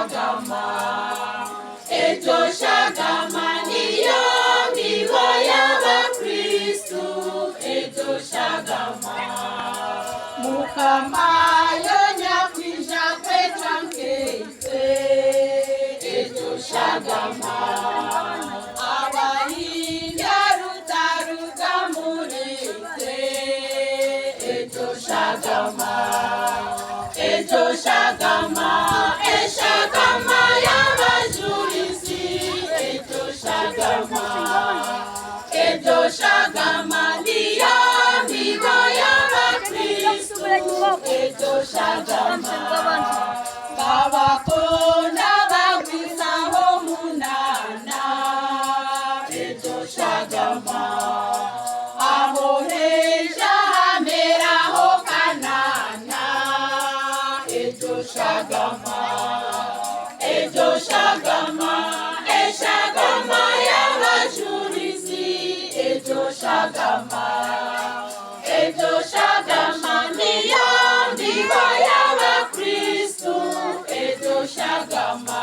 Shagama, ejo Shagama niyo miwa y'abakristu, ejo Shagama. Mukama yonya kwija kwecha nkeife, ejo Shagama. Abahinda rutaruga murite, ejo Shagama. Ejo Shagama, Shagama y'abajurisi, ejo Shagama. Ejo Shagama niyo migo y'abakristu, ejo Shagama. Babakunda bagwizaho munana, ejo Shagama. Aboheja hameraho kanana, ejo Shagama. Ejo Shagama, Shagama y'abajurisi, ejo Shagama. Ejo Shagama niyo ndiba y'abakristu, ejo Shagama.